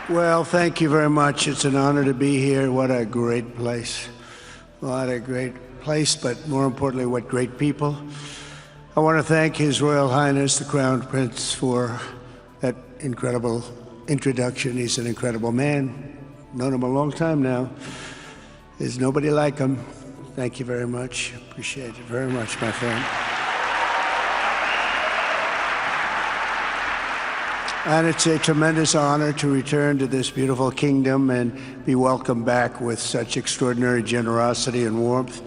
Well, thank you very much. It's an honor to be here. What a great place. What a great place, but more importantly, what great people. I want to thank His Royal Highness, the Crown Prince, for that incredible introduction. He's an incredible man. Known him a long time now. There's nobody like him. Thank you very much. Appreciate it very much, my friend. And it's a tremendous honor to return to this beautiful kingdom and be welcomed back with such extraordinary generosity and warmth.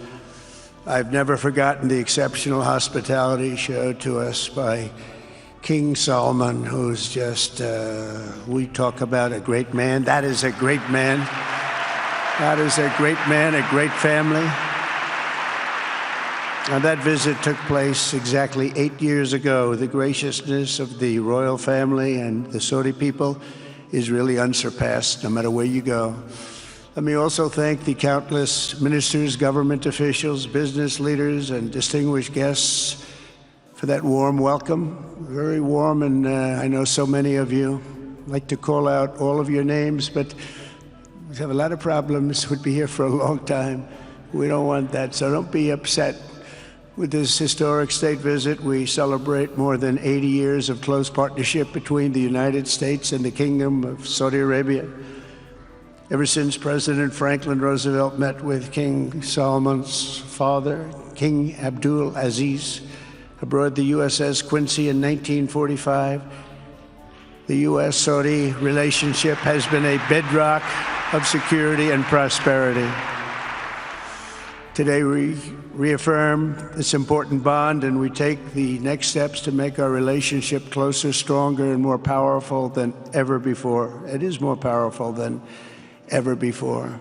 I've never forgotten the exceptional hospitality showed to us by King Solomon, who's just, we talk about a great man. That is a great man. That is a great man, a great family. And that visit took place exactly 8 years ago. The graciousness of the royal family and the Saudi people is really unsurpassed, no matter where you go. Let me also thank the countless ministers, government officials, business leaders, and distinguished guests for that warm welcome. Very warm, and I know so many of you. I'd like to call out all of your names, but we have a lot of problems. We'd be here for a long time. We don't want that, so don't be upset. With this historic state visit, we celebrate more than 80 years of close partnership between the United States and the Kingdom of Saudi Arabia. Ever since President Franklin Roosevelt met with King Solomon's father, King Abdul Aziz, aboard the USS Quincy in 1945, the U.S.-Saudi relationship has been a bedrock of security and prosperity. Today we reaffirm this important bond, and we take the next steps to make our relationship closer, stronger, and more powerful than ever before. It is more powerful than ever before.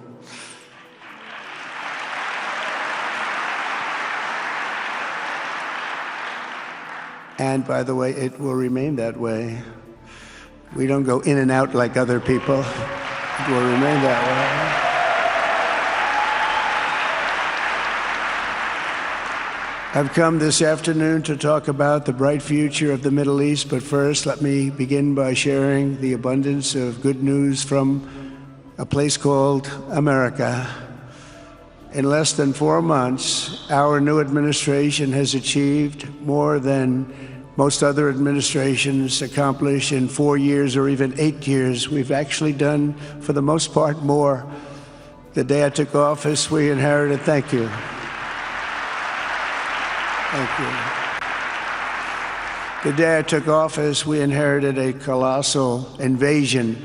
And by the way, it will remain that way. We don't go in and out like other people. It will remain that way. I've come this afternoon to talk about the bright future of the Middle East, but first let me begin by sharing the abundance of good news from a place called America. In less than 4 months, our new administration has achieved more than most other administrations accomplish in 4 years or even 8 years. We've actually done, for the most part, more. The day I took office, we inherited, thank you. Thank you. The day I took office, we inherited a colossal invasion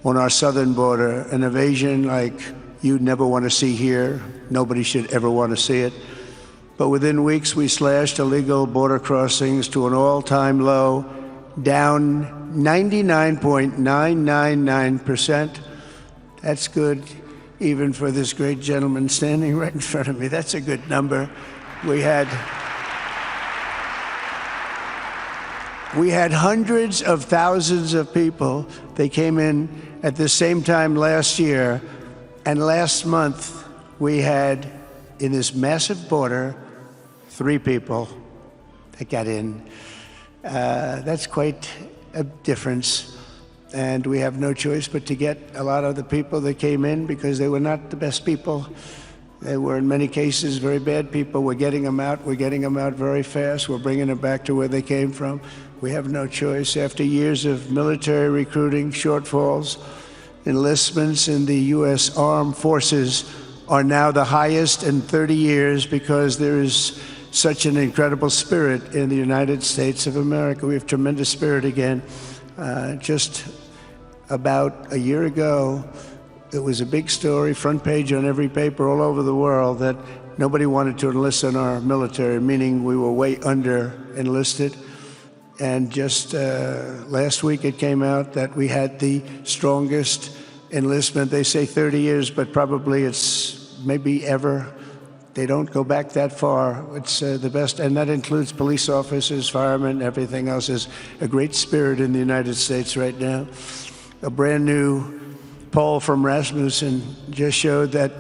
on our southern border, an invasion like you'd never want to see here. Nobody should ever want to see it. But within weeks, we slashed illegal border crossings to an all-time low, down 99.999%. That's good, even for this great gentleman standing right in front of me. That's a good number. We had hundreds of thousands of people. They came in at the same time last year, and last month we had, in this massive border, 3 people that got in. That's quite a difference, and we have no choice but to get a lot of the people that came in, because they were not the best people. They were, in many cases, very bad people. We're getting them out. We're getting them out very fast. We're bringing them back to where they came from. We have no choice. After years of military recruiting shortfalls, enlistments in the U.S. Armed Forces are now the highest in 30 years because there is such an incredible spirit in the United States of America. We have tremendous spirit again. Just about a year ago, it was a big story, front page on every paper all over the world, that nobody wanted to enlist in our military, meaning we were way under enlisted. And just last week it came out that we had the strongest enlistment. They say 30 years, but probably it's maybe ever. They don't go back that far. It's the best, and that includes police officers, firemen, everything else. Is a great spirit in the United States right now. A brand new poll from Rasmussen just showed that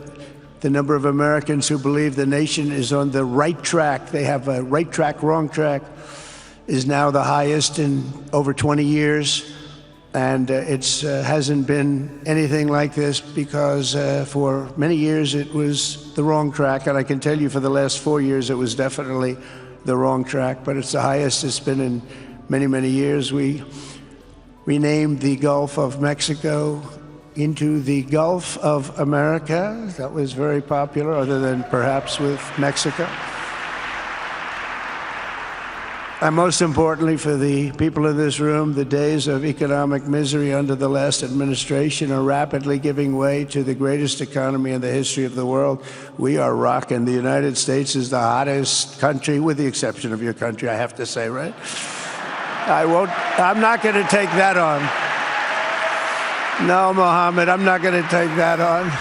the number of Americans who believe the nation is on the right track, they have a right track, wrong track, is now the highest in over 20 years. And it hasn't been anything like this because for many years it was the wrong track. And I can tell you for the last 4 years it was definitely the wrong track, but it's the highest it's been in many, many years. We renamed the Gulf of Mexico into the Gulf of America. That was very popular, other than perhaps with Mexico. And most importantly for the people in this room, the days of economic misery under the last administration are rapidly giving way to the greatest economy in the history of the world. We are rocking. The United States is the hottest country, with the exception of your country, I have to say, right? I'm not going to take that on. No, Mohammed, I'm not going to take that on.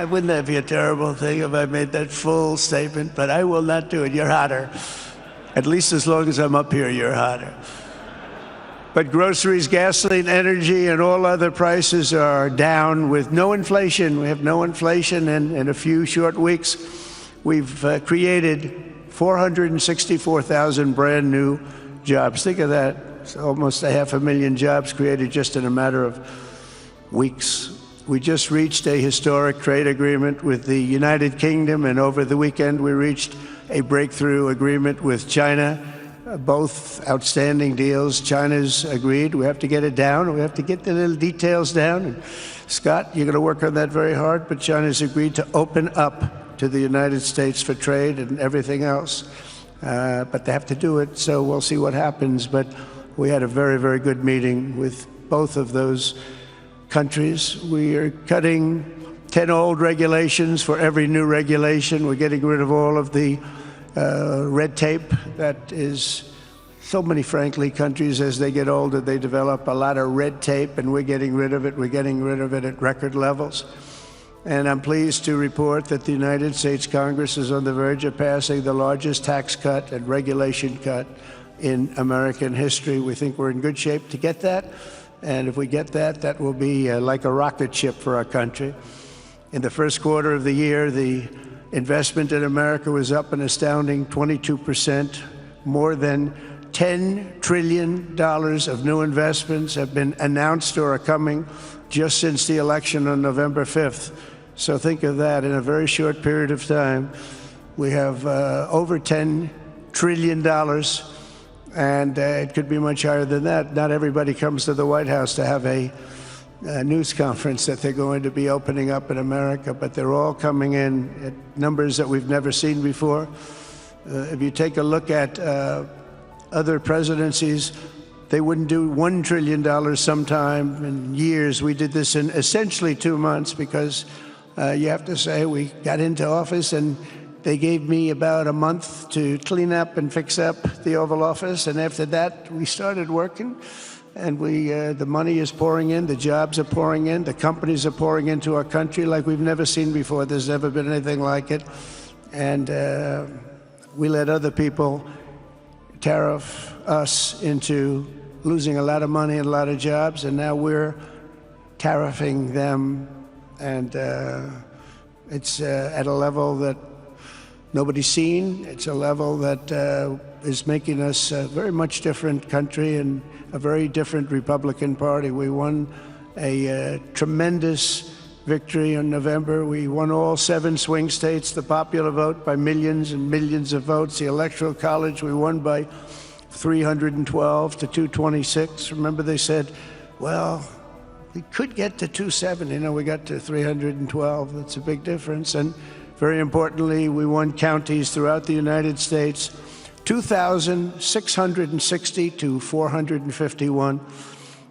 Wouldn't that be a terrible thing if I made that full statement? But I will not do it. You're hotter. At least as long as I'm up here, you're hotter. But groceries, gasoline, energy, and all other prices are down with no inflation. We have no inflation, and in a few short weeks, we've created 464,000 brand new jobs. Think of that. It's almost 500,000 jobs created just in a matter of weeks. We just reached a historic trade agreement with the United Kingdom, and over the weekend we reached a breakthrough agreement with China. Both outstanding deals. China's agreed. We have to get it down. We have to get the little details down. And Scott, you're going to work on that very hard, but China's agreed to open up to the United States for trade and everything else. But they have to do it, so we'll see what happens. But we had a very, very good meeting with both of those countries. We are cutting 10 old regulations for every new regulation. We're getting rid of all of the red tape that is so many, frankly, countries, as they get older, they develop a lot of red tape, and we're getting rid of it. We're getting rid of it at record levels. And I'm pleased to report that the United States Congress is on the verge of passing the largest tax cut and regulation cut in American history. We think we're in good shape to get that. And if we get that, that will be like a rocket ship for our country. In the first quarter of the year, the investment in America was up an astounding 22%. More than $10 trillion of new investments have been announced or are coming just since the election on November 5th. So think of that. In a very short period of time, we have over $10 trillion, and it could be much higher than that. Not everybody comes to the White House to have a news conference that they're going to be opening up in America, but they're all coming in at numbers that we've never seen before. If you take a look at other presidencies, they wouldn't do $1 trillion sometime in years. We did this in essentially 2 months because you have to say we got into office and they gave me about a month to clean up and fix up the Oval Office, and after that we started working. And the money is pouring in, the jobs are pouring in, the companies are pouring into our country like we've never seen before. There's never been anything like it. And we let other people tariff us into losing a lot of money and a lot of jobs, and now we're tariffing them. And it's at a level that nobody's seen. It's a level that is making us a very much different country and a very different Republican Party. We won a tremendous victory in November. We won all 7 swing states, the popular vote by millions and millions of votes. The Electoral College, we won by 312 to 226. Remember, they said, well, we could get to 270. No, we got to 312. That's a big difference. And very importantly, we won counties throughout the United States, 2,660 to 451.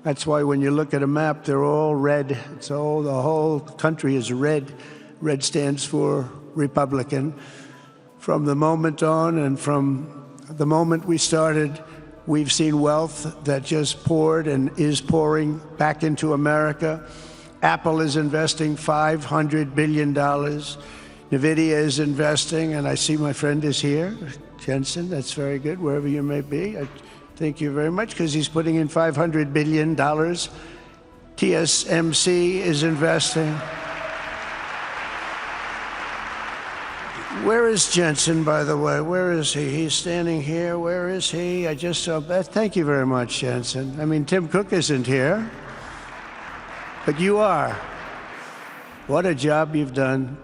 That's why when you look at a map, they're all red. The whole country is red. Red stands for Republican. From the moment on and from the moment we started, we've seen wealth that just poured and is pouring back into America. Apple is investing $500 billion. NVIDIA is investing, and I see my friend is here. Jensen, that's very good, wherever you may be. I thank you very much, because he's putting in $500 billion. TSMC is investing. Where is Jensen, by the way? Where is he? He's standing here. Where is he? I just saw that. Thank you very much, Jensen. I mean, Tim Cook isn't here, but you are. What a job you've done.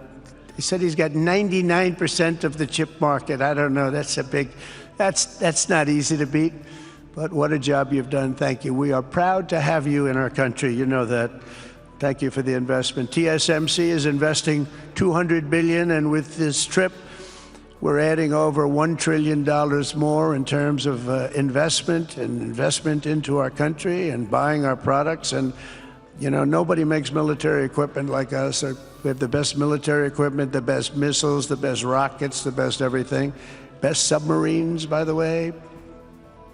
He said he's got 99% of the chip market. I don't know. That's not easy to beat, but what a job you've done. Thank you. We are proud to have you in our country. You know that. Thank you for the investment. TSMC is investing $200 billion, and with this trip, we're adding over $1 trillion more in terms of investment into our country and buying our products. And you know, nobody makes military equipment like us. We have the best military equipment, the best missiles, the best rockets, the best everything, best submarines, by the way,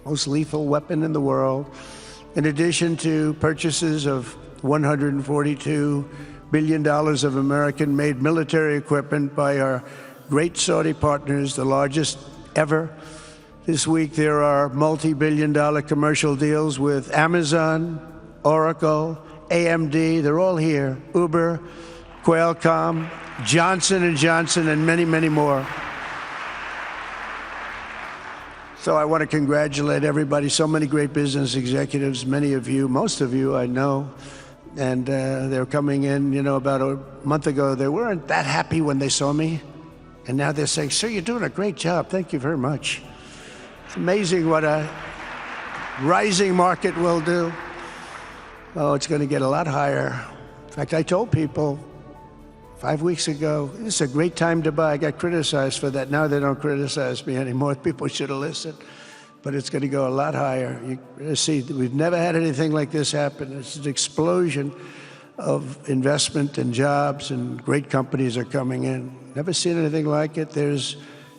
most lethal weapon in the world. In addition to purchases of $142 billion of American-made military equipment by our great Saudi partners, the largest ever. This week there are multi-billion-dollar commercial deals with Amazon, Oracle, AMD, they're all here, Uber, Qualcomm, Johnson & Johnson, and many, many more. So I want to congratulate everybody, so many great business executives, many of you, most of you I know. And they're coming in, you know, about a month ago, they weren't that happy when they saw me. And now they're saying, sir, you're doing a great job. Thank you very much. It's amazing what a rising market will do. Oh, it's going to get a lot higher. In fact, I told people 5 weeks ago, this is a great time to buy. I got criticized for that. Now they don't criticize me anymore. People should have listened. But it's going to go a lot higher. You see, we've never had anything like this happen. It's an explosion of investment and jobs, and great companies are coming in. Never seen anything like it. There's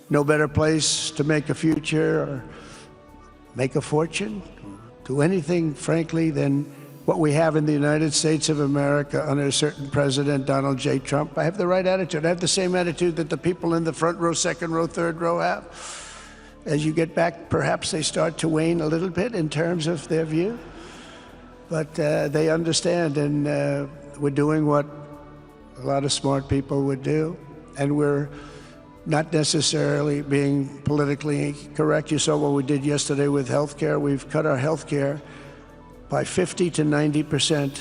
no better place to make a future or make a fortune, do anything, frankly, than what we have in the United States of America under a certain president, Donald J. Trump. I have the right attitude. I have the same attitude that the people in the front row, second row, third row have. As you get back, perhaps they start to wane a little bit in terms of their view. But they understand, and we're doing what a lot of smart people would do. And we're not necessarily being politically correct. You saw what we did yesterday with healthcare. We've cut our healthcare by 50 to 90%.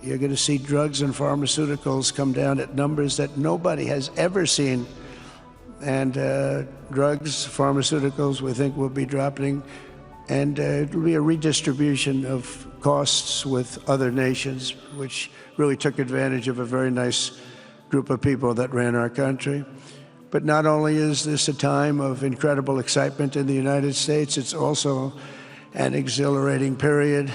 You're going to see drugs and pharmaceuticals come down at numbers that nobody has ever seen. And drugs, pharmaceuticals, we think will be dropping. And it'll be a redistribution of costs with other nations, which really took advantage of a very nice group of people that ran our country. But not only is this a time of incredible excitement in the United States, it's also an exhilarating period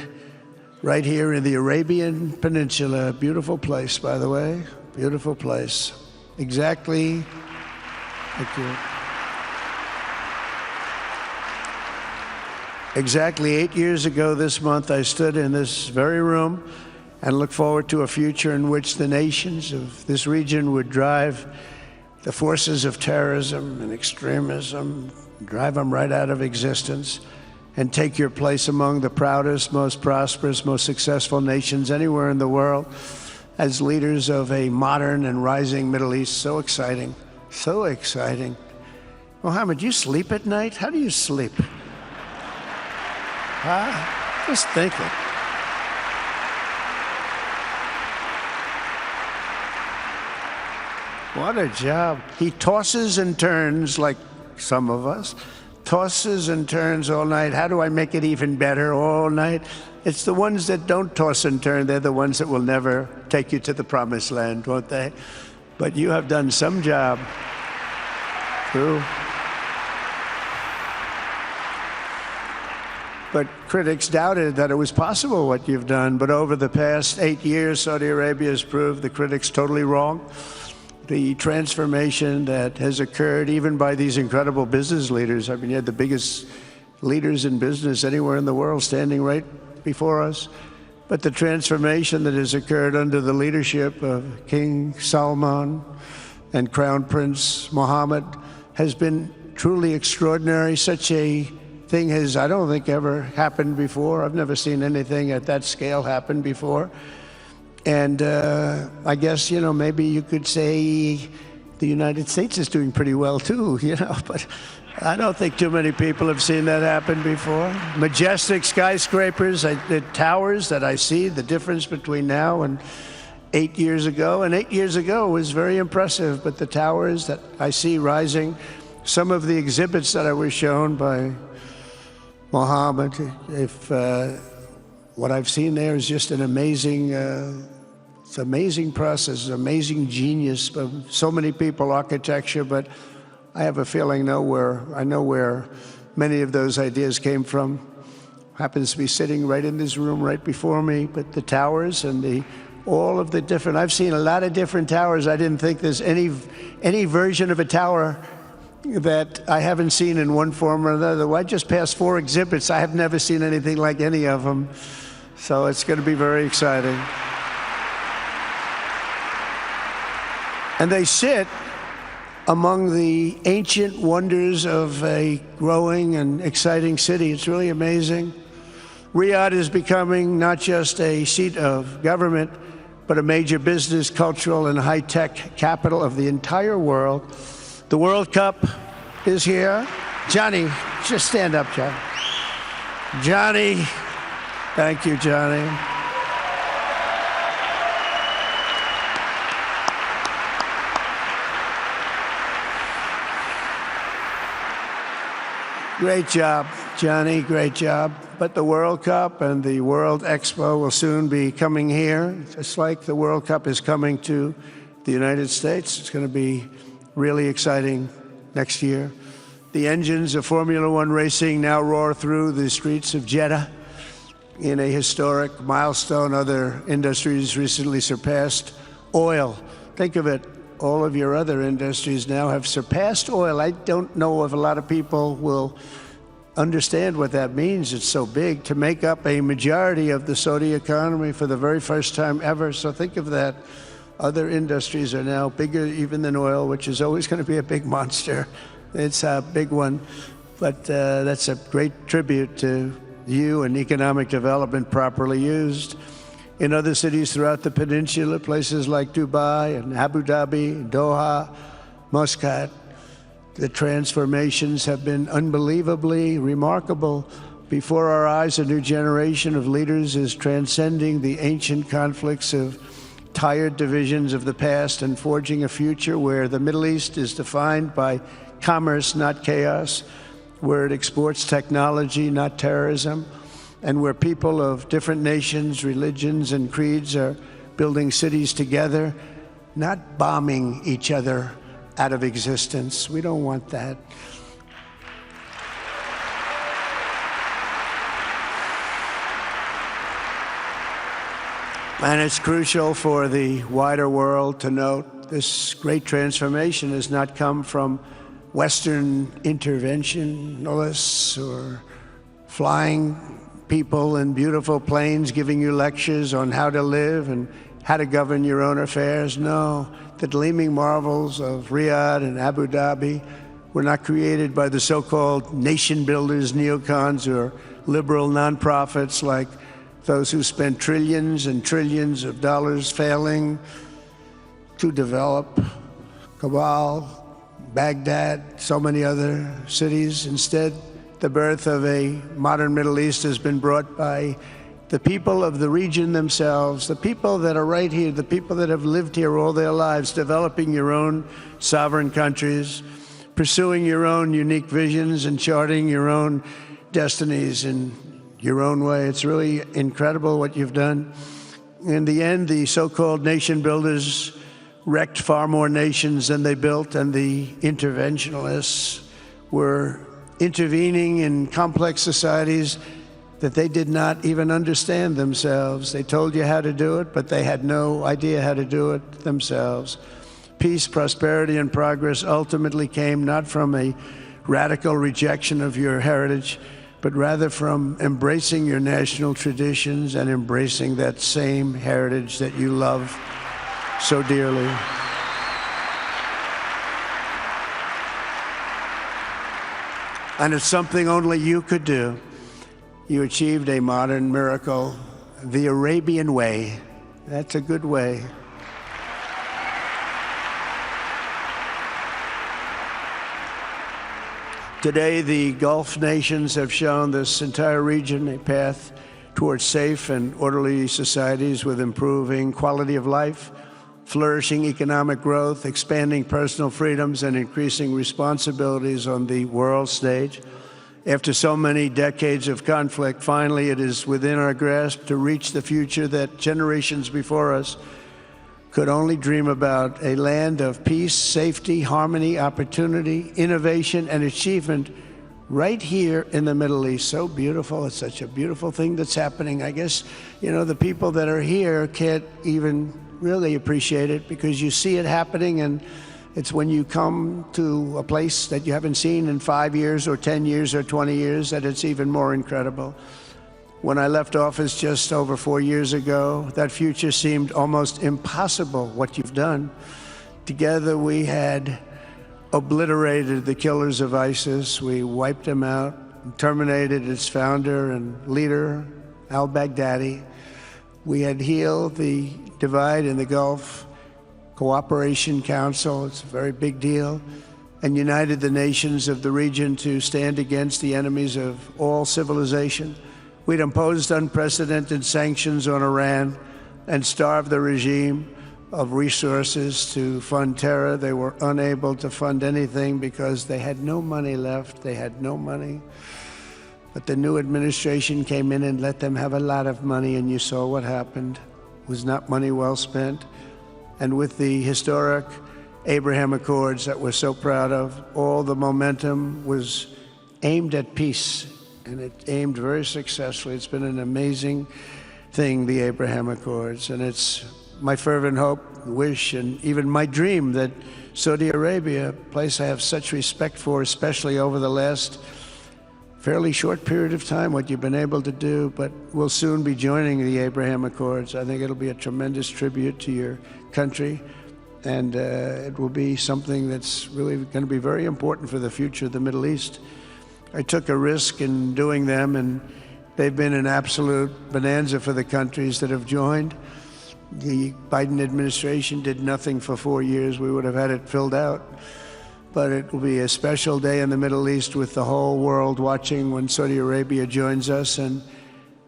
right here in the Arabian Peninsula. Beautiful place, by the way, beautiful place. Exactly. Thank you. Exactly 8 years ago this month, I stood in this very room and looked forward to a future in which the nations of this region would drive the forces of terrorism and extremism, drive them right out of existence, and take your place among the proudest, most prosperous, most successful nations anywhere in the world as leaders of a modern and rising Middle East. So exciting. So exciting. Mohammed, you sleep at night? How do you sleep? Huh? Just thinking. What a job. He tosses and turns like some of us. Tosses and turns all night. How do I make it even better all night? It's the ones that don't toss and turn. They're the ones that will never take you to the promised land, won't they? But you have done some job. True. But critics doubted that it was possible what you've done. But over the past 8 years, Saudi Arabia has proved the critics totally wrong. The transformation that has occurred even by these incredible business leaders. I mean, you had the biggest leaders in business anywhere in the world standing right before us. But the transformation that has occurred under the leadership of King Salman and Crown Prince Mohammed has been truly extraordinary. Such a thing has, I don't think, ever happened before. I've never seen anything at that scale happen before. And I guess, you know, maybe you could say the United States is doing pretty well too, but I don't think too many people have seen that happen before. Majestic skyscrapers, the towers that I see, the difference between now and 8 years ago. And 8 years ago was very impressive, but the towers that I see rising, some of the exhibits that I was shown by Mohammed, what I've seen there is just an amazing, it's amazing process, amazing genius of so many people, architecture, but I have a feeling I know where many of those ideas came from. Happens to be sitting right in this room right before me, but the towers and all of the different, I've seen a lot of different towers. I didn't think there's any version of a tower that I haven't seen in one form or another. I just passed 4 exhibits. I have never seen anything like any of them. So it's going to be very exciting. And they sit among the ancient wonders of a growing and exciting city. It's really amazing. Riyadh is becoming not just a seat of government, but a major business, cultural, and high-tech capital of the entire world. The World Cup is here. Johnny, just stand up, Johnny. Johnny, thank you, Johnny. Great job, Johnny, great job. But the World Cup and the World Expo will soon be coming here, just like the World Cup is coming to the United States. It's going to be really exciting next year. The engines of Formula One racing now roar through the streets of Jeddah in a historic milestone. Other industries recently surpassed oil. Think of it. All of your other industries now have surpassed oil. I don't know if a lot of people will understand what that means. It's so big to make up a majority of the Saudi economy for the very first time ever. So think of that. Other industries are now bigger even than oil, which is always going to be a big monster. It's a big one. But that's a great tribute to you and economic development properly used. In other cities throughout the peninsula, places like Dubai and Abu Dhabi, Doha, Muscat, the transformations have been unbelievably remarkable. Before our eyes, a new generation of leaders is transcending the ancient conflicts of tired divisions of the past and forging a future where the Middle East is defined by commerce, not chaos, where it exports technology, not terrorism, and where people of different nations, religions, and creeds are building cities together, not bombing each other out of existence. We don't want that. And it's crucial for the wider world to note this great transformation has not come from Western interventionists or flying people in beautiful planes giving you lectures on how to live and how to govern your own affairs. No, the gleaming marvels of Riyadh and Abu Dhabi were not created by the so-called nation builders, neocons, or liberal nonprofits like those who spent trillions and trillions of dollars failing to develop Kabul, Baghdad, so many other cities. Instead, the birth of a modern Middle East has been brought by the people of the region themselves, the people that are right here, the people that have lived here all their lives, developing your own sovereign countries, pursuing your own unique visions and charting your own destinies in your own way. It's really incredible what you've done. In the end, the so-called nation builders wrecked far more nations than they built, and the interventionists were intervening in complex societies that they did not even understand themselves. They told you how to do it, but they had no idea how to do it themselves. Peace, prosperity, and progress ultimately came not from a radical rejection of your heritage, but rather from embracing your national traditions and embracing that same heritage that you love so dearly. And it's something only you could do. You achieved a modern miracle, the Arabian way. That's a good way. Today, the Gulf nations have shown this entire region a path towards safe and orderly societies with improving quality of life, flourishing economic growth, expanding personal freedoms, and increasing responsibilities on the world stage. After so many decades of conflict, finally it is within our grasp to reach the future that generations before us could only dream about, a land of peace, safety, harmony, opportunity, innovation, and achievement right here in the Middle East. So beautiful. It's such a beautiful thing that's happening. I guess, the people that are here can't even really appreciate it because you see it happening, and it's when you come to a place that you haven't seen in 5 years or 10 years or 20 years that it's even more incredible. When I left office just over 4 years ago, that future seemed almost impossible, what you've done. Together we had obliterated the killers of ISIS. We wiped them out, terminated its founder and leader, al-Baghdadi. We had healed the divide in the Gulf Cooperation Council, it's a very big deal, and united the nations of the region to stand against the enemies of all civilization. We'd imposed unprecedented sanctions on Iran and starved the regime of resources to fund terror. They were unable to fund anything because they had no money left. They had no money. But the new administration came in and let them have a lot of money, and you saw what happened. It was not money well spent. And with the historic Abraham Accords that we're so proud of, all the momentum was aimed at peace, and it aimed very successfully. It's been an amazing thing, the Abraham Accords, and it's my fervent hope, wish, and even my dream that Saudi Arabia, a place I have such respect for, especially over the last fairly short period of time, what you've been able to do, but we'll soon be joining the Abraham Accords. I think it'll be a tremendous tribute to your country, and it will be something that's really going to be very important for the future of the Middle East. I took a risk in doing them, and they've been an absolute bonanza for the countries that have joined. The Biden administration did nothing for 4 years. We would have had it filled out. But it will be a special day in the Middle East with the whole world watching when Saudi Arabia joins us, and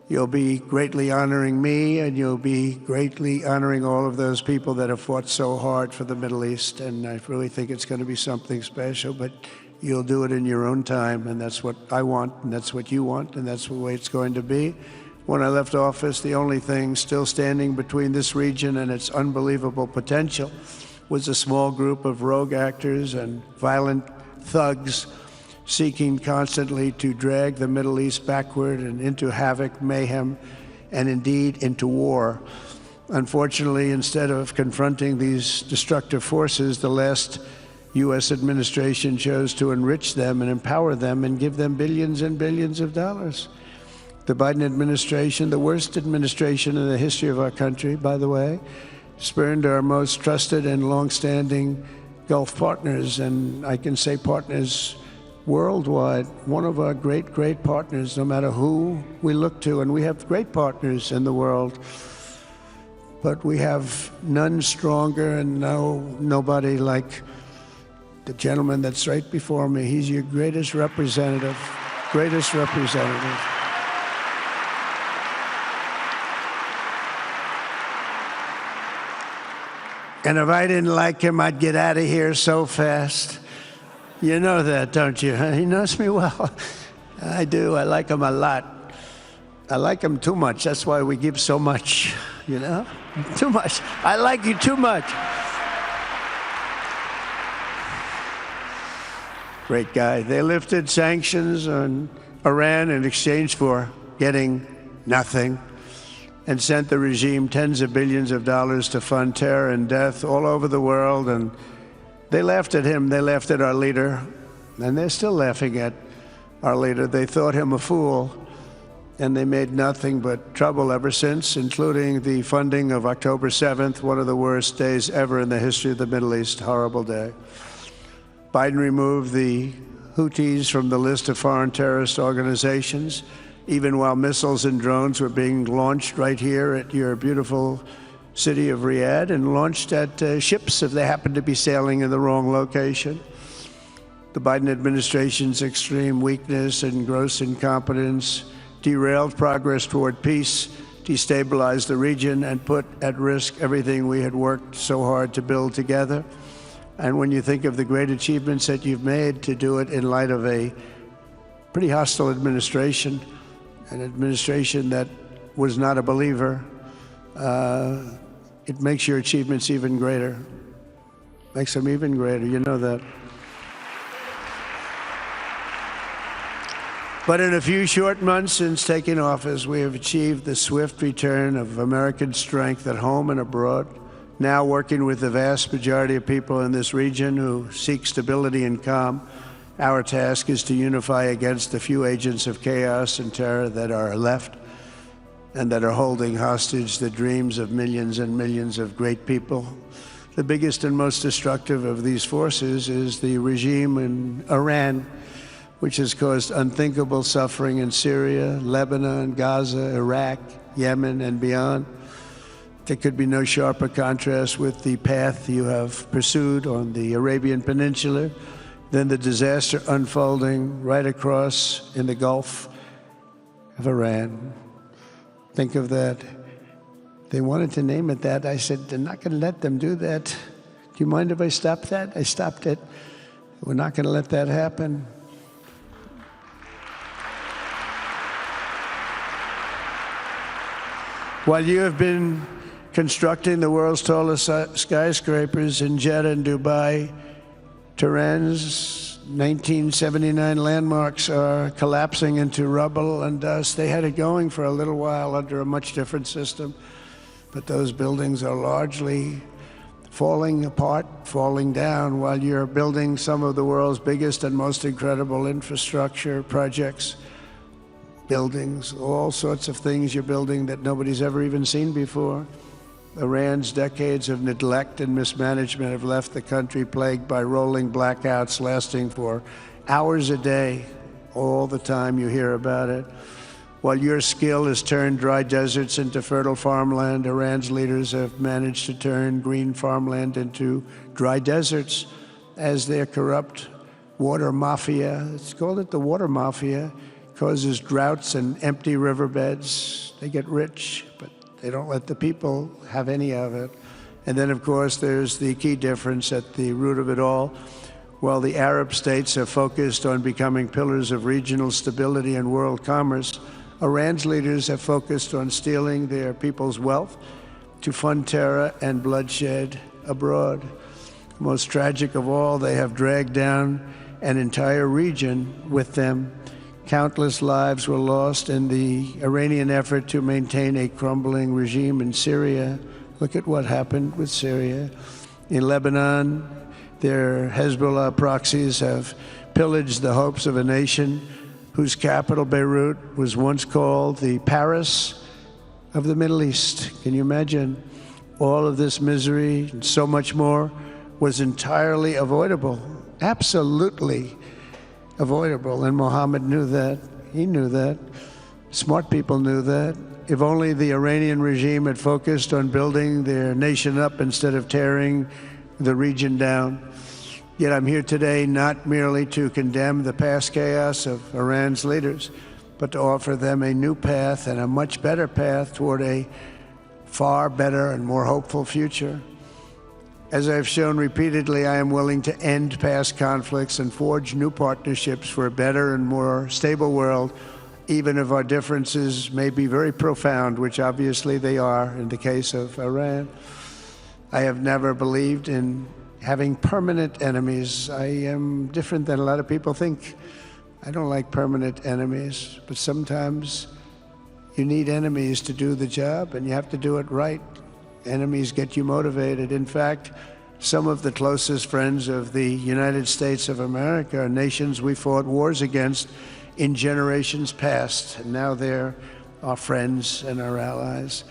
you'll be greatly honoring me, and you'll be greatly honoring all of those people that have fought so hard for the Middle East, and I really think it's going to be something special, but you'll do it in your own time, and that's what I want, and that's what you want, and that's the way it's going to be. When I left office, the only thing still standing between this region and its unbelievable potential was a small group of rogue actors and violent thugs seeking constantly to drag the Middle East backward and into havoc, mayhem, and indeed into war. Unfortunately, instead of confronting these destructive forces, the last U.S. administration chose to enrich them and empower them and give them billions and billions of dollars. The Biden administration, the worst administration in the history of our country, by the way, spurned our most trusted and long-standing Gulf partners, and I can say partners worldwide, one of our great, great partners, no matter who we look to, and we have great partners in the world, but we have none stronger and nobody like the gentleman that's right before me. He's your greatest representative, greatest representative. And if I didn't like him, I'd get out of here so fast. You know that, don't you? He knows me well. I do. I like him a lot. I like him too much. That's why we give so much, Too much. I like you too much. Great guy. They lifted sanctions on Iran in exchange for getting nothing, and sent the regime tens of billions of dollars to fund terror and death all over the world. And they laughed at him. They laughed at our leader. And they're still laughing at our leader. They thought him a fool. And they made nothing but trouble ever since, including the funding of October 7th, one of the worst days ever in the history of the Middle East. Horrible day. Biden removed the Houthis from the list of foreign terrorist organizations, even while missiles and drones were being launched right here at your beautiful city of Riyadh, and launched at ships if they happened to be sailing in the wrong location. The Biden administration's extreme weakness and gross incompetence derailed progress toward peace, destabilized the region, and put at risk everything we had worked so hard to build together. And when you think of the great achievements that you've made, to do it in light of a pretty hostile administration, an administration that was not a believer, it makes your achievements even greater. Makes them even greater, you know that. But in a few short months since taking office, we have achieved the swift return of American strength at home and abroad, now working with the vast majority of people in this region who seek stability and calm. Our task is to unify against the few agents of chaos and terror that are left and that are holding hostage the dreams of millions and millions of great people. The biggest and most destructive of these forces is the regime in Iran, which has caused unthinkable suffering in Syria, Lebanon, Gaza, Iraq, Yemen, and beyond. There could be no sharper contrast with the path you have pursued on the Arabian Peninsula than the disaster unfolding right across in the Gulf of Iran. Think of that. They wanted to name it that. I said, they're not going to let them do that. Do you mind if I stop that? I stopped it. We're not going to let that happen. While you have been constructing the world's tallest skyscrapers in Jeddah and Dubai, Tehran's 1979 landmarks are collapsing into rubble and dust. They had it going for a little while under a much different system, but those buildings are largely falling apart, falling down, while you're building some of the world's biggest and most incredible infrastructure projects. Buildings, all sorts of things you're building that nobody's ever even seen before. Iran's decades of neglect and mismanagement have left the country plagued by rolling blackouts lasting for hours a day. All the time you hear about it. While your skill has turned dry deserts into fertile farmland, Iran's leaders have managed to turn green farmland into dry deserts as their corrupt water mafia, it's called it the water mafia, causes droughts and empty riverbeds. They get rich, but they don't let the people have any of it. And then, of course, there's the key difference at the root of it all. While the Arab states have focused on becoming pillars of regional stability and world commerce, Iran's leaders have focused on stealing their people's wealth to fund terror and bloodshed abroad. Most tragic of all, they have dragged down an entire region with them. Countless lives were lost in the Iranian effort to maintain a crumbling regime in Syria. Look at what happened with Syria. In Lebanon, their Hezbollah proxies have pillaged the hopes of a nation whose capital, Beirut, was once called the Paris of the Middle East. Can you imagine? All of this misery and so much more was entirely avoidable, absolutely avoidable, and Mohammed knew that. He knew that. Smart people knew that. If only the Iranian regime had focused on building their nation up instead of tearing the region down. Yet I'm here today not merely to condemn the past chaos of Iran's leaders, but to offer them a new path and a much better path toward a far better and more hopeful future. As I've shown repeatedly, I am willing to end past conflicts and forge new partnerships for a better and more stable world, even if our differences may be very profound, which obviously they are in the case of Iran. I have never believed in having permanent enemies. I am different than a lot of people think. I don't like permanent enemies, but sometimes you need enemies to do the job, and you have to do it right. Enemies get you motivated. In fact, some of the closest friends of the United States of America are nations we fought wars against in generations past, and now they're our friends and our allies.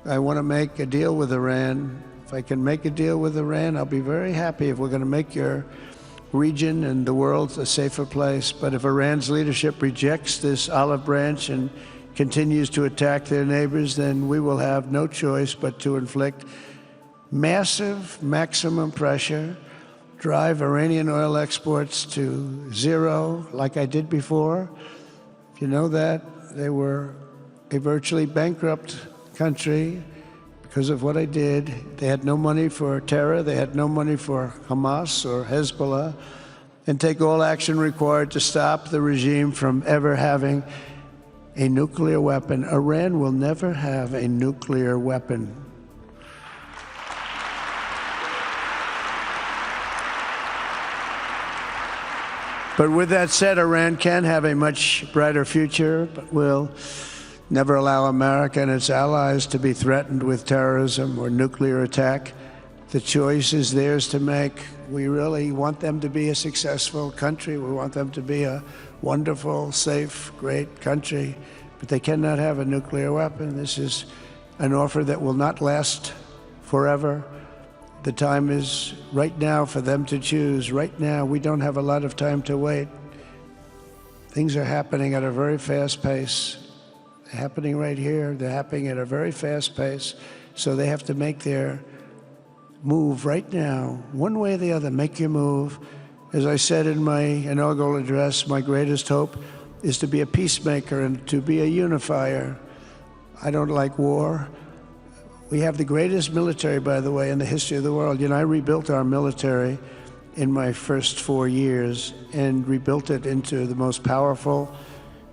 I want to make a deal with Iran. If I can make a deal with Iran, I'll be very happy if we're going to make your region and the world a safer place. But if Iran's leadership rejects this olive branch and continues to attack their neighbors, then we will have no choice but to inflict massive, maximum pressure drive Iranian oil exports to zero like I did before. If you know that, they were a virtually bankrupt country because of what I did. They had no money for terror, they had no money for Hamas or Hezbollah, and take all action required to stop the regime from ever having a nuclear weapon. Iran will never have a nuclear weapon. But with that said, Iran can have a much brighter future, but will never allow America and its allies to be threatened with terrorism or nuclear attack. The choice is theirs to make. We really want them to be a successful country. We want them to be a wonderful, safe, great country, but they cannot have a nuclear weapon. This is an offer that will not last forever. The time is right now for them to choose. Right now, we don't have a lot of time to wait. Things are happening at a very fast pace. They're happening right here. They're happening at a very fast pace. So they have to make their move right now, one way or the other. Make your move. As I said in my inaugural address, my greatest hope is to be a peacemaker and to be a unifier. I don't like war. We have the greatest military, by the way, in the history of the world. You know, I rebuilt our military in my first 4 years and rebuilt it into the most powerful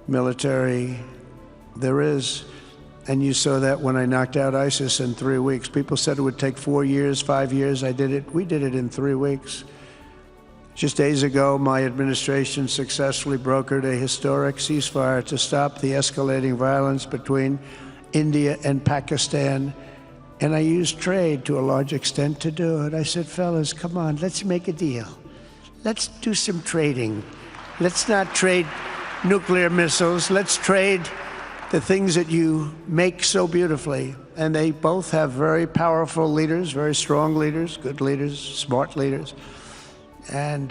military there is. And you saw that when I knocked out ISIS in 3 weeks. People said it would take 4 years, 5 years. I did it. We did it in 3 weeks. Just days ago, my administration successfully brokered a historic ceasefire to stop the escalating violence between India and Pakistan. And I used trade to a large extent to do it. I said, fellas, come on, let's make a deal. Let's do some trading. Let's not trade nuclear missiles. Let's trade the things that you make so beautifully. And they both have very powerful leaders, very strong leaders, good leaders, smart leaders. And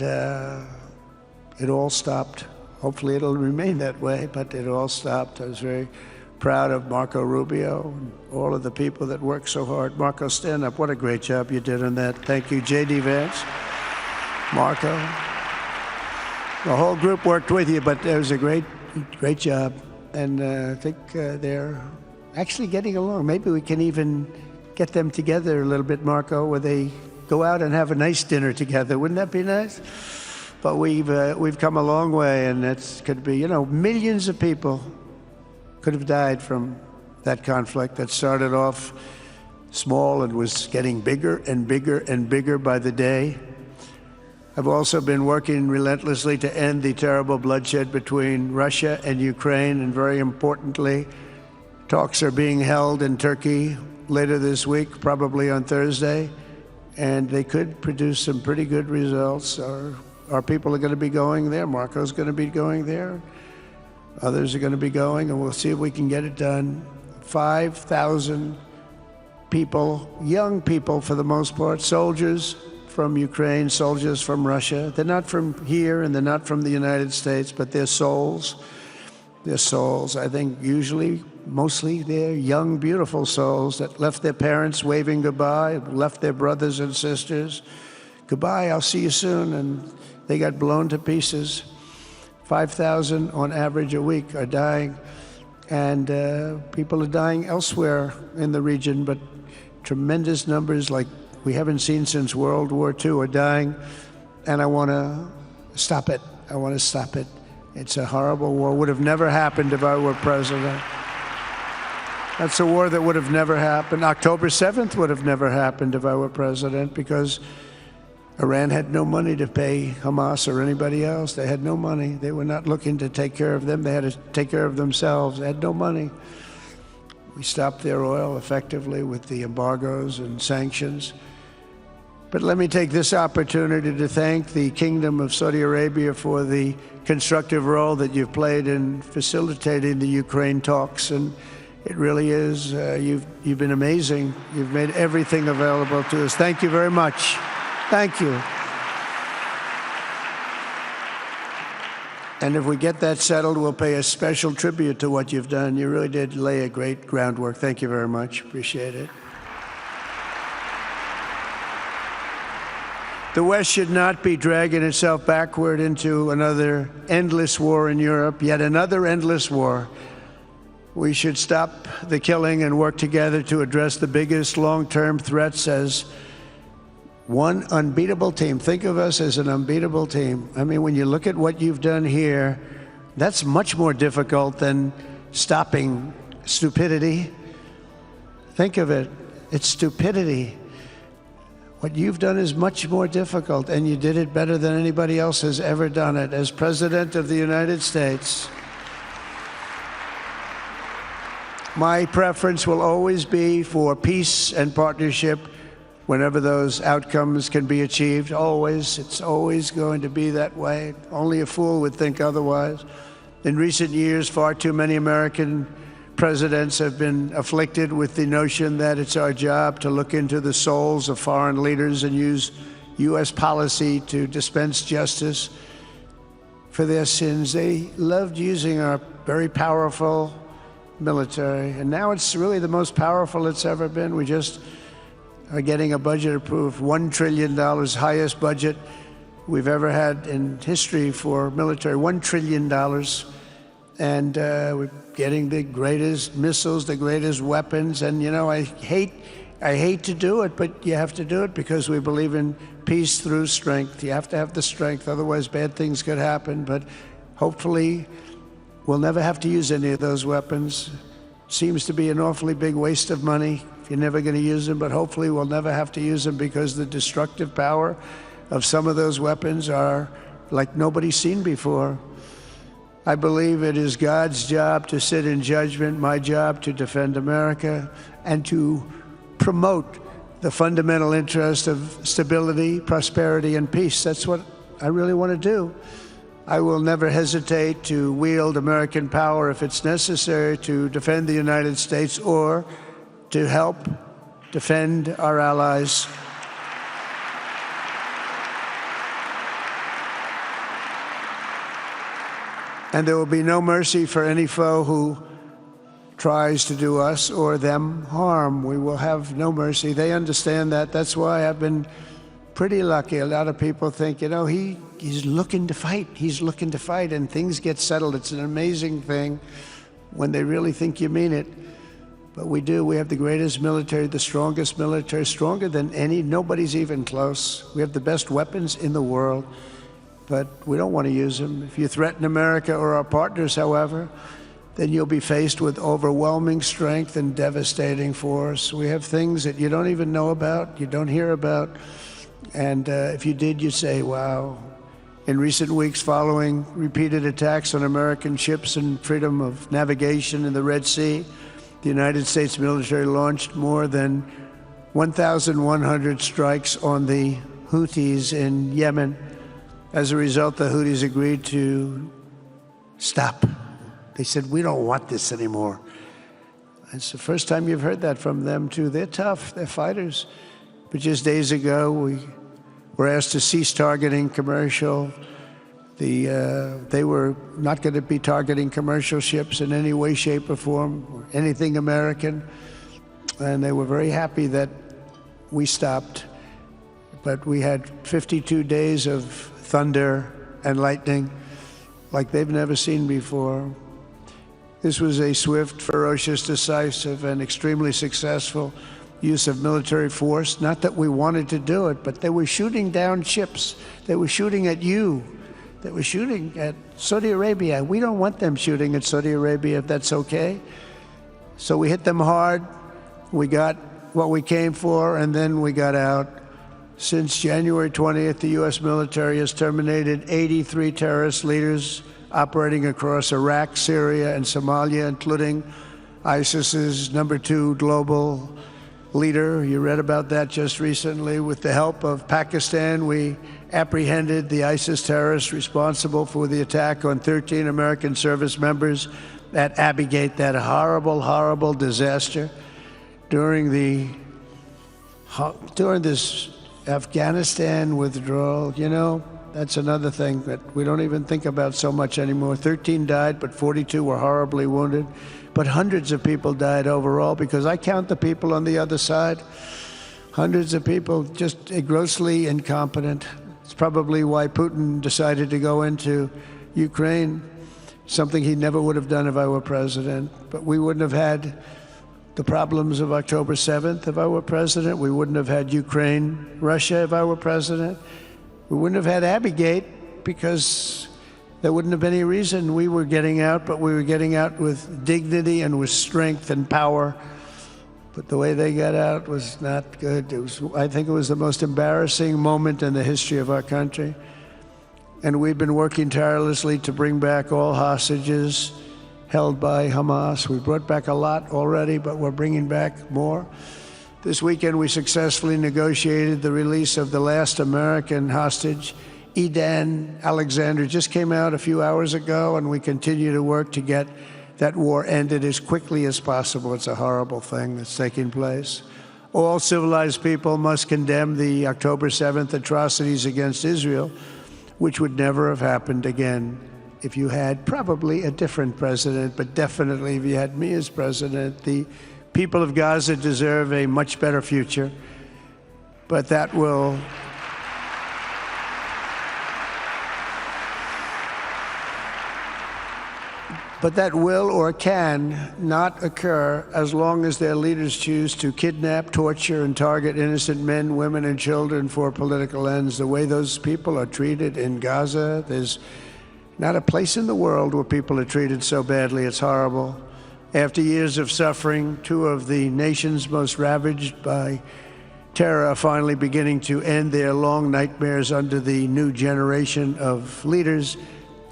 it all stopped. Hopefully it'll remain that way, but it all stopped. I was very proud of Marco Rubio and all of the people that worked so hard. Marco, stand up. What a great job you did on that. Thank you, J.D. Vance, Marco. The whole group worked with you, but it was a great job. And I think they're actually getting along. Maybe we can even get them together a little bit, Marco, where they go out and have a nice dinner together. Wouldn't that be nice? But we've come a long way, and it's could be, you know, millions of people could have died from that conflict that started off small and was getting bigger and bigger and bigger by the day. I've also been working relentlessly to end the terrible bloodshed between Russia and Ukraine, and very importantly, talks are being held in Turkey later this week, probably on Thursday, and they could produce some pretty good results. Our people are going to be going there. Marco's going to be going there. Others are going to be going, and we'll see if we can get it done. 5,000 people, young people for the most part, soldiers from Ukraine, soldiers from Russia. They're not from here and they're not from the United States, but they're souls. They're souls. I think usually, mostly, they're young, beautiful souls that left their parents waving goodbye, left their brothers and sisters. Goodbye, I'll see you soon. And they got blown to pieces. 5,000 on average a week are dying. And people are dying elsewhere in the region, but tremendous numbers like we haven't seen since World War II are dying. And I want to stop it. I want to stop it. It's a horrible war. Would have never happened if I were president. That's a war that would have never happened. October 7th would have never happened if I were president, because Iran had no money to pay Hamas or anybody else. They had no money. They were not looking to take care of them. They had to take care of themselves. They had no money. We stopped their oil effectively with the embargoes and sanctions. But let me take this opportunity to thank the Kingdom of Saudi Arabia for the constructive role that you've played in facilitating the Ukraine talks. And it really is, you've been amazing. You've made everything available to us. Thank you very much. Thank you. And if we get that settled, we'll pay a special tribute to what you've done. You really did lay a great groundwork. Thank you very much. Appreciate it. The West should not be dragging itself backward into another endless war in Europe, yet another endless war. We should stop the killing and work together to address the biggest long-term threats as one unbeatable team. Think of us as an unbeatable team. I mean, when you look at what you've done here, that's much more difficult than stopping stupidity. Think of it. It's stupidity. What you've done is much more difficult, and you did it better than anybody else has ever done it. As President of the United States, my preference will always be for peace and partnership whenever those outcomes can be achieved. Always. It's always going to be that way. Only a fool would think otherwise. In recent years, far too many American presidents have been afflicted with the notion that it's our job to look into the souls of foreign leaders and use U.S. policy to dispense justice for their sins. They loved using our very powerful military, and now it's really the most powerful it's ever been. We just are getting a budget approved, $1 trillion, highest budget we've ever had in history for military, $1 trillion. And we're getting the greatest missiles, the greatest weapons. And, you know, I hate to do it, but you have to do it because we believe in peace through strength. You have to have the strength, otherwise bad things could happen. But hopefully we'll never have to use any of those weapons. Seems to be an awfully big waste of money if you're never going to use them, but hopefully we'll never have to use them because the destructive power of some of those weapons are like nobody's seen before. I believe it is God's job to sit in judgment, my job to defend America, and to promote the fundamental interest of stability, prosperity, and peace. That's what I really want to do. I will never hesitate to wield American power if it's necessary to defend the United States or to help defend our allies. And there will be no mercy for any foe who tries to do us or them harm. We will have no mercy. They understand that. That's why I've been pretty lucky. A lot of people think, you know, he's looking to fight. He's looking to fight, and things get settled. It's an amazing thing when they really think you mean it. But we do. We have the greatest military, the strongest military, stronger than any. Nobody's even close. We have the best weapons in the world. But we don't want to use them. If you threaten America or our partners, however, then you'll be faced with overwhelming strength and devastating force. We have things that you don't even know about, you don't hear about, and if you did, you'd say, wow. In recent weeks, following repeated attacks on American ships and freedom of navigation in the Red Sea, the United States military launched more than 1,100 strikes on the Houthis in Yemen. As a result, the Houthis agreed to stop. They said, we don't want this anymore. It's the first time you've heard that from them, too. They're tough. They're fighters. But just days ago, we were asked to cease targeting commercial. They were not going to be targeting commercial ships in any way, shape, or form, or anything American. And they were very happy that we stopped. But we had 52 days of thunder and lightning like they've never seen before. This was a swift, ferocious, decisive, and extremely successful use of military force. Not that we wanted to do it, but they were shooting down ships. They were shooting at you. They were shooting at Saudi Arabia. We don't want them shooting at Saudi Arabia if that's okay. So we hit them hard. We got what we came for, and then we got out. Since January 20th, the U.S. military has terminated 83 terrorist leaders operating across Iraq, Syria, and Somalia, including ISIS's #2 global leader. You read about that just recently. With the help of Pakistan, we apprehended the ISIS terrorists responsible for the attack on 13 American service members at Abbey Gate, that horrible, horrible disaster. During this Afghanistan withdrawal, you know, that's another thing that we don't even think about so much anymore. 13 died, but 42 were horribly wounded. But hundreds of people died overall, because I count the people on the other side. Hundreds of people just grossly incompetent. It's probably why Putin decided to go into Ukraine, something he never would have done if I were president. But we wouldn't have had the problems of October 7th if I were president. We wouldn't have had Ukraine, Russia if I were president. We wouldn't have had Abbeygate because there wouldn't have been any reason we were getting out, but we were getting out with dignity and with strength and power. But the way they got out was not good. I think it was the most embarrassing moment in the history of our country. And we've been working tirelessly to bring back all hostages held by Hamas. We brought back a lot already, but we're bringing back more. This weekend, we successfully negotiated the release of the last American hostage, Edan Alexander. Just came out a few hours ago, and we continue to work to get that war ended as quickly as possible. It's a horrible thing that's taking place. All civilized people must condemn the October 7th atrocities against Israel, which would never have happened again if you had probably a different president, but definitely if you had me as president. The people of Gaza deserve a much better future, but that will or can not occur as long as their leaders choose to kidnap, torture, and target innocent men, women, and children for political ends. The way those people are treated in Gaza, there's not a place in the world where people are treated so badly. It's horrible. After years of suffering, two of the nations most ravaged by terror are finally beginning to end their long nightmares under the new generation of leaders.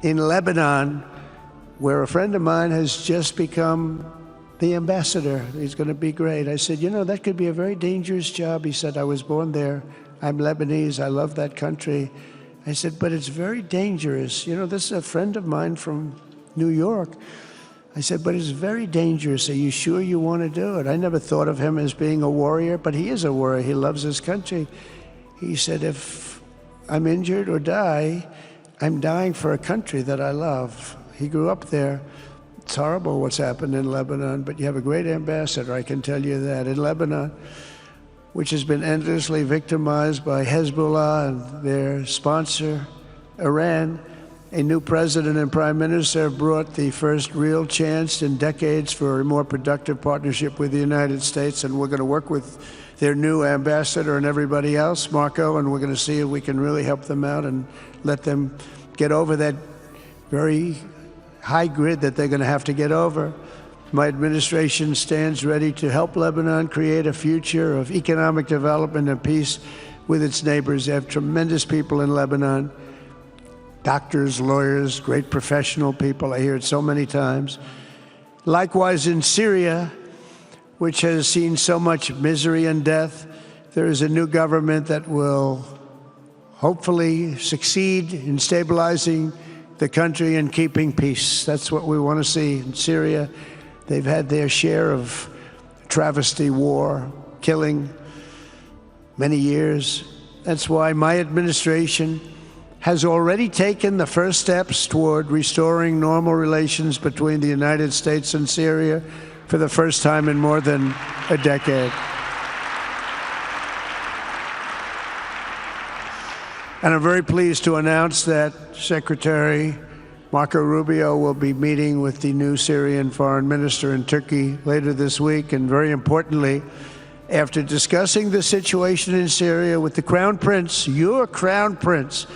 In Lebanon, where a friend of mine has just become the ambassador. He's going to be great. I said, you know, that could be a very dangerous job. He said, I was born there. I'm Lebanese. I love that country. I said, but it's very dangerous. You know, this is a friend of mine from New York. I said, but it's very dangerous. Are you sure you want to do it? I never thought of him as being a warrior, but he is a warrior. He loves his country. He said, if I'm injured or die, I'm dying for a country that I love. He grew up there. It's horrible what's happened in Lebanon, but you have a great ambassador, I can tell you that. In Lebanon, which has been endlessly victimized by Hezbollah and their sponsor, Iran, a new president and prime minister have brought the first real chance in decades for a more productive partnership with the United States, and we're going to work with their new ambassador and everybody else, Marco, and we're going to see if we can really help them out and let them get over that very high grid that they're going to have to get over. My administration stands ready to help Lebanon create a future of economic development and peace with its neighbors. They have tremendous people in Lebanon, doctors, lawyers, great professional people. I hear it so many times. Likewise, in Syria, which has seen so much misery and death, there is a new government that will hopefully succeed in stabilizing the country and keeping peace. That's what we want to see in Syria. They've had their share of travesty, war, killing, many years. That's why my administration has already taken the first steps toward restoring normal relations between the United States and Syria for the first time in more than a decade. And I'm very pleased to announce that Secretary Marco Rubio will be meeting with the new Syrian foreign minister in Turkey later this week. And very importantly, after discussing the situation in Syria with the Crown Prince, your Crown Prince,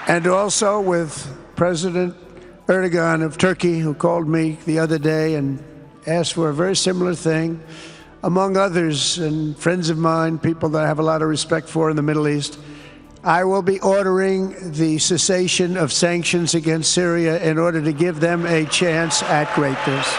and also with President Erdogan of Turkey, who called me the other day and asked for a very similar thing, among others, and friends of mine, people that I have a lot of respect for in the Middle East, I will be ordering the cessation of sanctions against Syria in order to give them a chance at greatness.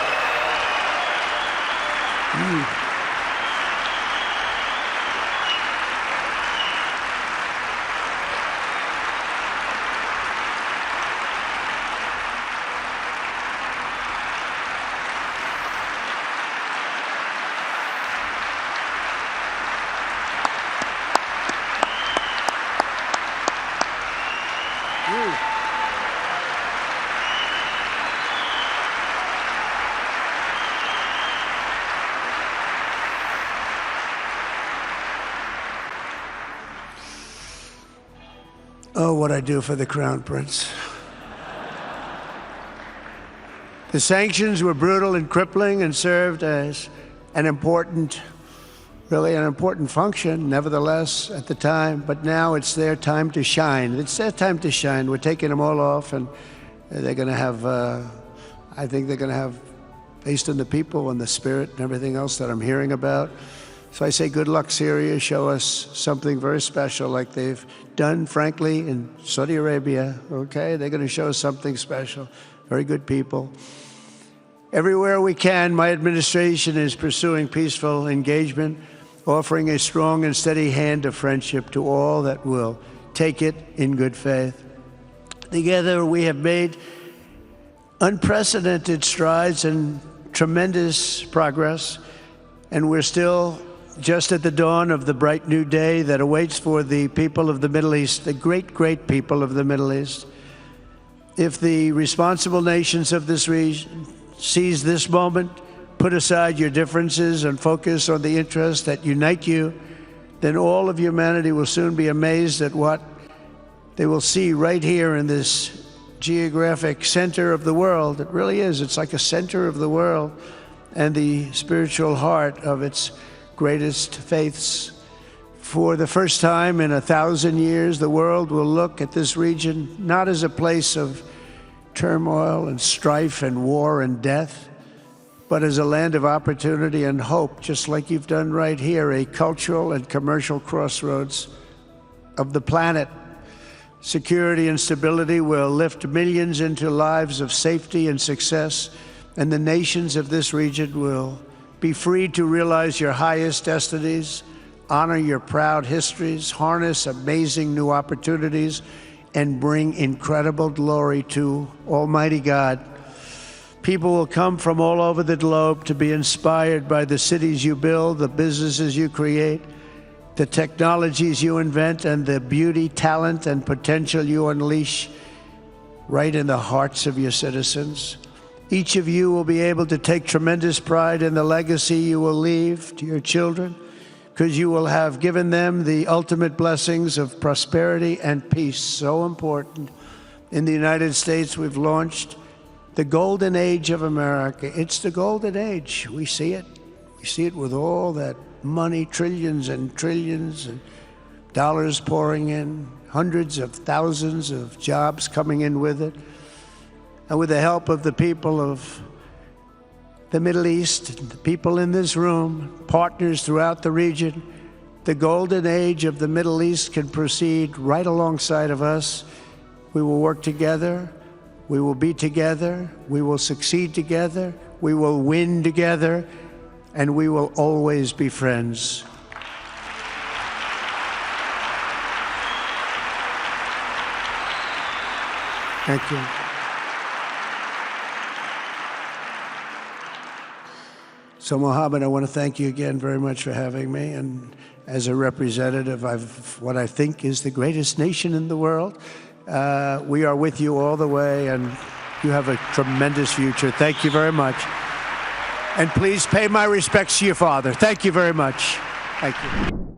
Oh, what I do for the Crown Prince. The sanctions were brutal and crippling and served as an important function, nevertheless, at the time. But now it's their time to shine. It's their time to shine. We're taking them all off, and they're going to have, I think they're going to have, based on the people and the spirit and everything else that I'm hearing about. So I say good luck, Syria. Show us something very special like they've done, frankly, in Saudi Arabia, okay? They're going to show us something special. Very good people. Everywhere we can, my administration is pursuing peaceful engagement, offering a strong and steady hand of friendship to all that will take it in good faith. Together, we have made unprecedented strides and tremendous progress, and we're still just at the dawn of the bright new day that awaits for the people of the Middle East, the great, great people of the Middle East. If the responsible nations of this region seize this moment, put aside your differences and focus on the interests that unite you, then all of humanity will soon be amazed at what they will see right here in this geographic center of the world. It really is. It's like a center of the world and the spiritual heart of its greatest faiths. For the first time in 1,000 years, the world will look at this region not as a place of turmoil and strife and war and death, but as a land of opportunity and hope, just like you've done right here, a cultural and commercial crossroads of the planet. Security and stability will lift millions into lives of safety and success, and the nations of this region will be free to realize your highest destinies, honor your proud histories, harness amazing new opportunities, and bring incredible glory to Almighty God. People will come from all over the globe to be inspired by the cities you build, the businesses you create, the technologies you invent, and the beauty, talent, and potential you unleash right in the hearts of your citizens. Each of you will be able to take tremendous pride in the legacy you will leave to your children, because you will have given them the ultimate blessings of prosperity and peace. So important. In the United States, we've launched the golden age of America. It's the golden age. We see it. We see it with all that money, trillions and trillions of dollars pouring in, hundreds of thousands of jobs coming in with it. And with the help of the people of the Middle East, the people in this room, partners throughout the region, the golden age of the Middle East can proceed right alongside of us. We will work together. We will be together. We will succeed together. We will win together. And we will always be friends. Thank you. So, Mohammed, I want to thank you again very much for having me. And as a representative of what I think is the greatest nation in the world, we are with you all the way, and you have a tremendous future. Thank you very much. And please pay my respects to your father. Thank you very much. Thank you.